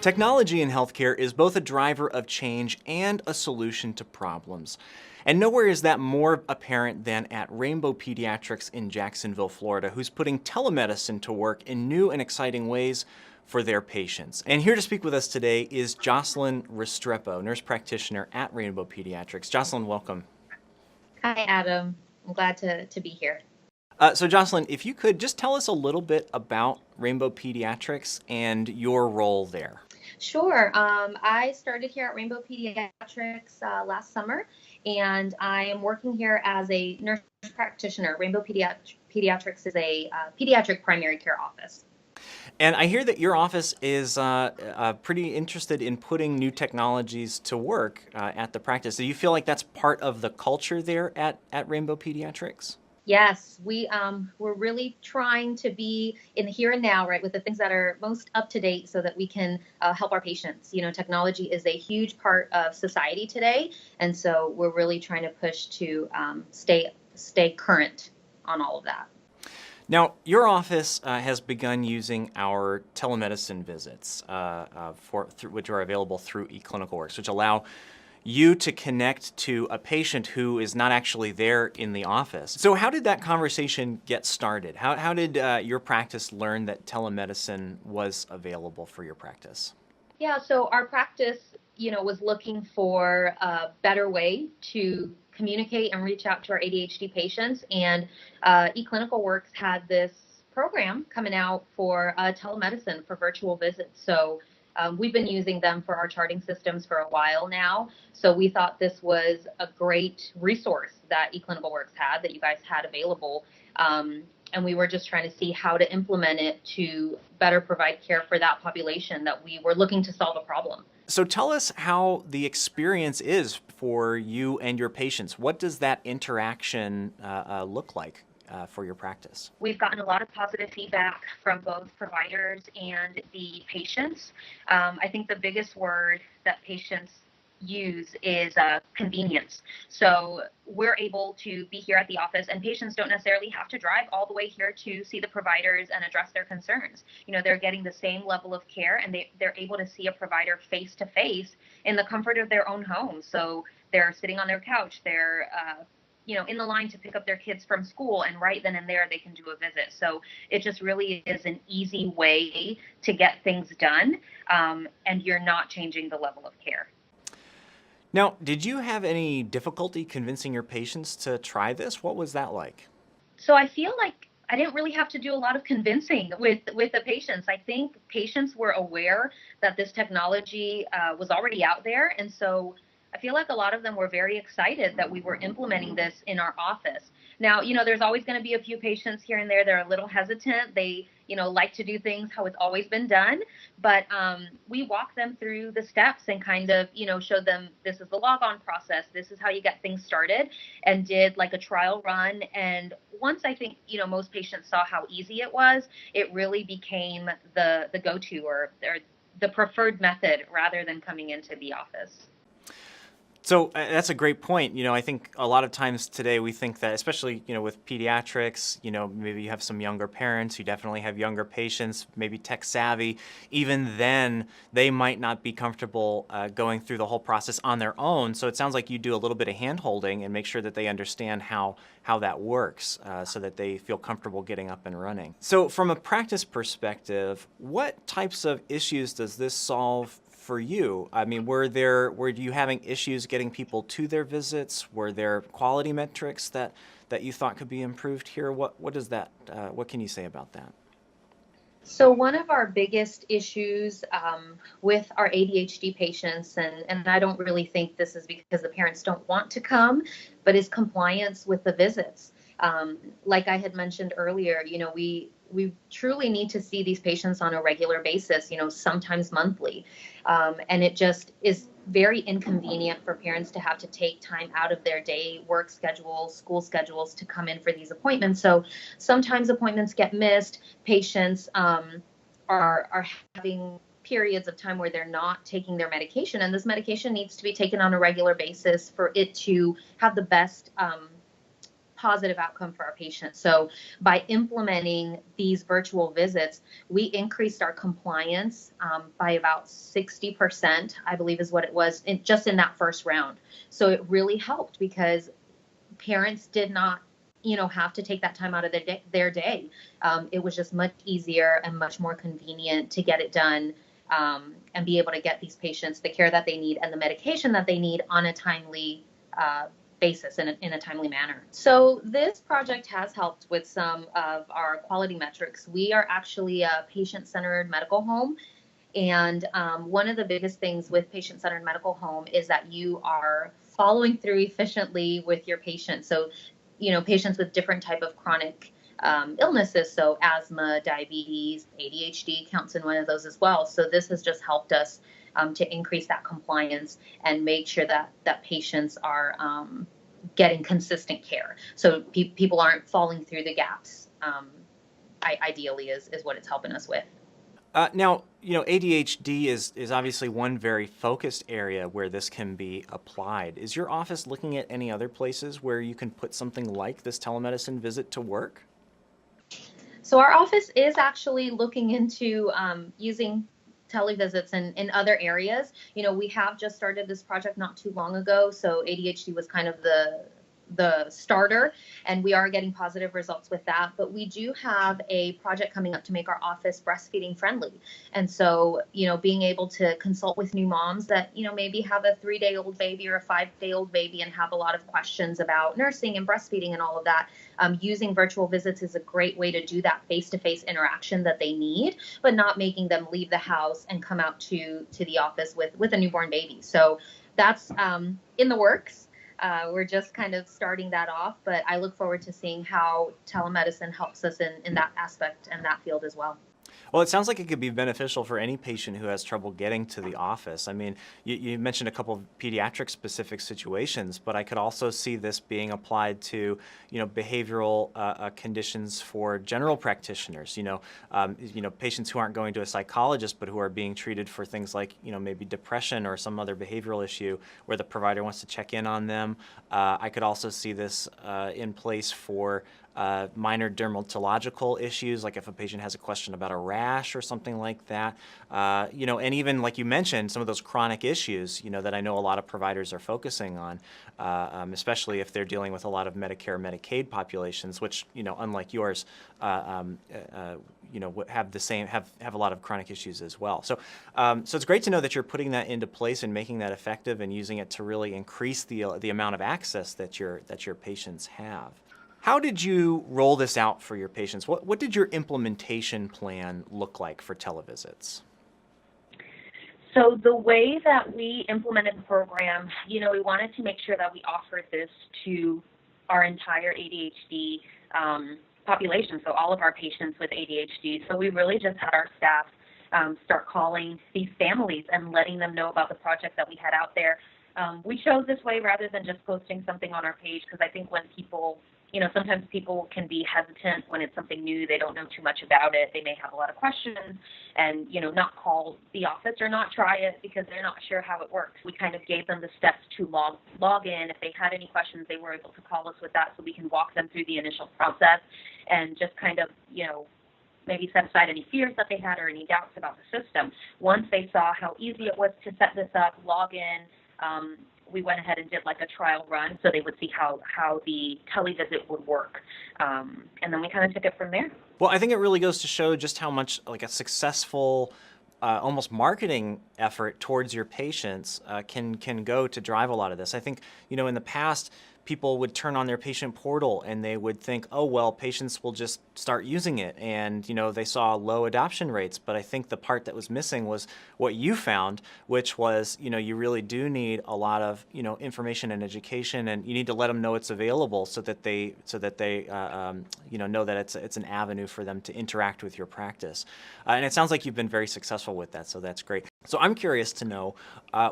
Technology in healthcare is both a driver of change and a solution to problems. And nowhere is that more apparent than at Rainbow Pediatrics in Jacksonville, Florida, who's putting telemedicine to work in new and exciting ways for their patients. And here to speak with us today is Jocelyn Restrepo, nurse practitioner at Rainbow Pediatrics. Jocelyn, welcome. Hi, Adam. I'm glad to be here. So Jocelyn, if you could just tell us a little bit about Rainbow Pediatrics and your role there. Sure. I started here at Rainbow Pediatrics last summer, and I am working here as a nurse practitioner. Rainbow Pediatrics is a pediatric primary care office. And I hear that your office is pretty interested in putting new technologies to work at the practice. Do you feel like that's part of the culture there at Rainbow Pediatrics? Yes, we're really trying to be in the here and now, right, with the things that are most up to date so that we can help our patients. You know, technology is a huge part of society today, and so we're really trying to push to stay current on all of that. Now, your office has begun using our telemedicine visits, which are available through eClinicalWorks, which allow you to connect to a patient who is not actually there in the office. So how did that conversation get started? How did your practice learn that telemedicine was available for your practice? Yeah, so our practice, was looking for a better way to communicate and reach out to our ADHD patients. And eClinicalWorks had this program coming out for telemedicine for virtual visits. So we've been using them for our charting systems for a while now. So we thought this was a great resource that eClinicalWorks had, that you guys had available. And we were just trying to see how to implement it to better provide care for that population that we were looking to solve a problem. So tell us how the experience is for you and your patients. What does that interaction look like for your practice? We've gotten a lot of positive feedback from both providers and the patients. I think the biggest word that patients use is convenience. So we're able to be here at the office, and patients don't necessarily have to drive all the way here to see the providers and address their concerns. They're getting the same level of care, and they're able to see a provider face to face in the comfort of their own home. So they're sitting on their couch, they're in the line to pick up their kids from school, and right then and there they can do a visit. So it just really is an easy way to get things done, and you're not changing the level of care. Now, did you have any difficulty convincing your patients to try this? What was that like? So I feel like I didn't really have to do a lot of convincing with the patients. I think patients were aware that this technology was already out there, and so I feel like a lot of them were very excited that we were implementing this in our office. Now, there's always going to be a few patients here and there that are a little hesitant. They, like to do things how it's always been done. But we walk them through the steps and kind of, showed them this is the log-on process. This is how you get things started, and did like a trial run. And once I think, most patients saw how easy it was, it really became the go-to or the preferred method rather than coming into the office. So that's a great point. I think a lot of times today we think that, especially, with pediatrics, maybe you have some younger parents, you definitely have younger patients, maybe tech savvy. Even then, they might not be comfortable going through the whole process on their own. So it sounds like you do a little bit of hand-holding and make sure that they understand how that works so that they feel comfortable getting up and running. So from a practice perspective, what types of issues does this solve for you? I mean, were you having issues getting people to their visits? Were there quality metrics that you thought could be improved here? What can you say about that? So one of our biggest issues with our ADHD patients, and I don't really think this is because the parents don't want to come, but is compliance with the visits. Like I had mentioned earlier, we truly need to see these patients on a regular basis, sometimes monthly. And it just is very inconvenient for parents to have to take time out of their day, work schedules, school schedules to come in for these appointments. So sometimes appointments get missed. Patients are having periods of time where they're not taking their medication, and this medication needs to be taken on a regular basis for it to have the best positive outcome for our patients. So by implementing these virtual visits, we increased our compliance by about 60%, I believe is what it was, just in that first round. So it really helped because parents did not have to take that time out of their day. It was just much easier and much more convenient to get it done, and be able to get these patients the care that they need and the medication that they need on a timely basis, in a timely manner. So this project has helped with some of our quality metrics. We are actually a patient-centered medical home. And one of the biggest things with patient-centered medical home is that you are following through efficiently with your patients. So, patients with different type of chronic illnesses, so asthma, diabetes, ADHD counts in one of those as well. So this has just helped us to increase that compliance and make sure that patients are getting consistent care. So people aren't falling through the gaps. Ideally is what it's helping us with. Now, ADHD is obviously one very focused area where this can be applied. Is your office looking at any other places where you can put something like this telemedicine visit to work? So our office is actually looking into using televisits in other areas. We have just started this project not too long ago, so ADHD was kind of the starter, and we are getting positive results with that. But we do have a project coming up to make our office breastfeeding friendly. And so, being able to consult with new moms that, maybe have a 3-day-old baby or a 5-day-old baby and have a lot of questions about nursing and breastfeeding and all of that, using virtual visits is a great way to do that face-to-face interaction that they need, but not making them leave the house and come out to the office with a newborn baby. So that's in the works. We're just kind of starting that off, but I look forward to seeing how telemedicine helps us in that aspect and that field as well. Well, it sounds like it could be beneficial for any patient who has trouble getting to the office. I mean, you mentioned a couple of pediatric specific situations, but I could also see this being applied to, behavioral conditions for general practitioners, patients who aren't going to a psychologist, but who are being treated for things like, maybe depression or some other behavioral issue where the provider wants to check in on them. I could also see this in place for minor dermatological issues, like if a patient has a question about a rash or something like that, and even like you mentioned, some of those chronic issues, that I know a lot of providers are focusing on, especially if they're dealing with a lot of Medicare, Medicaid populations, which, unlike yours, have a lot of chronic issues as well. So it's great to know that you're putting that into place and making that effective and using it to really increase the amount of access that your patients have. How did you roll this out for your patients? What did your implementation plan look like for televisits? So the way that we implemented the program, we wanted to make sure that we offered this to our entire ADHD population, so all of our patients with ADHD. So we really just had our staff start calling these families and letting them know about the project that we had out there. We chose this way rather than just posting something on our page, because I think when people sometimes people can be hesitant when it's something new, they don't know too much about it, they may have a lot of questions and, not call the office or not try it because they're not sure how it works. We kind of gave them the steps to log in. If they had any questions, they were able to call us with that so we can walk them through the initial process and just kind of, maybe set aside any fears that they had or any doubts about the system. Once they saw how easy it was to set this up, log in, we went ahead and did like a trial run so they would see how the televisit would work. And then we kind of took it from there. Well, I think it really goes to show just how much like a successful almost marketing effort towards your patients can go to drive a lot of this. I think, in the past, people would turn on their patient portal and they would think, oh, well, patients will just start using it. And, they saw low adoption rates. But I think the part that was missing was what you found, which was, you really do need a lot of, information and education, and you need to let them know it's available so that they know that it's an avenue for them to interact with your practice. And it sounds like you've been very successful with that. So that's great. So I'm curious to know,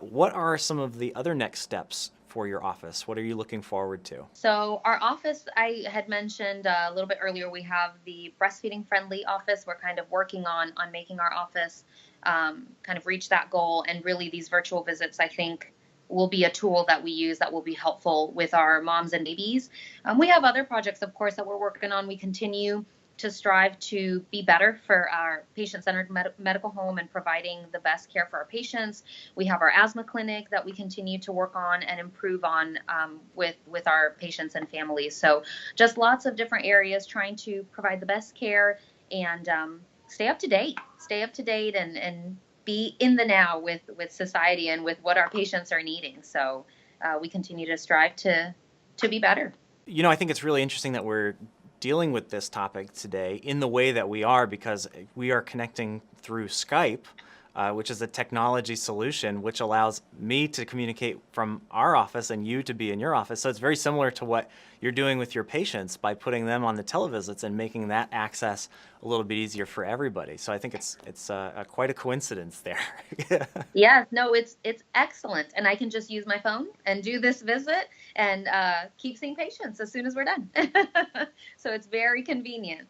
what are some of the other next steps for your office? What are you looking forward to? So our office, I had mentioned a little bit earlier, we have the breastfeeding friendly office. We're kind of working on making our office kind of reach that goal. And really these virtual visits, I think, will be a tool that we use that will be helpful with our moms and babies. We have other projects, of course, that we're working on. We continue to strive to be better for our patient-centered medical home and providing the best care for our patients. We have our asthma clinic that we continue to work on and improve on with our patients and families. So just lots of different areas trying to provide the best care and stay up to date and be in the now with society and with what our patients are needing. So we continue to strive to be better. I think it's really interesting that we're dealing with this topic today in the way that we are, because we are connecting through Skype, which is a technology solution which allows me to communicate from our office and you to be in your office. So it's very similar to what you're doing with your patients by putting them on the televisits and making that access a little bit easier for everybody. So I think it's quite a coincidence there. Yes, no, it's excellent. And I can just use my phone and do this visit and keep seeing patients as soon as we're done. So it's very convenient.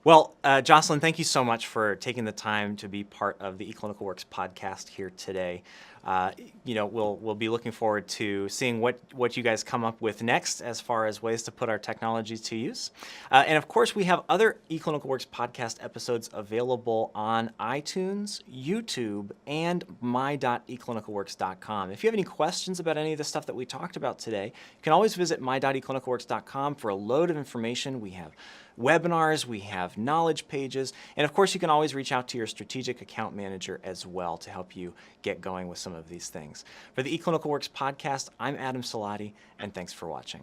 Well, Jocelyn, thank you so much for taking the time to be part of the eClinicalWorks podcast here today. We'll be looking forward to seeing what you guys come up with next as far as ways to put our technologies to use. And of course, we have other eClinicalWorks podcast episodes available on iTunes, YouTube, and my.eclinicalworks.com. If you have any questions about any of the stuff that we talked about today, you can always visit my.eclinicalworks.com for a load of information. We have webinars, we have knowledge pages, and of course you can always reach out to your strategic account manager as well to help you get going with some of these things. For the eClinicalWorks podcast, I'm Adam Salati, and thanks for watching.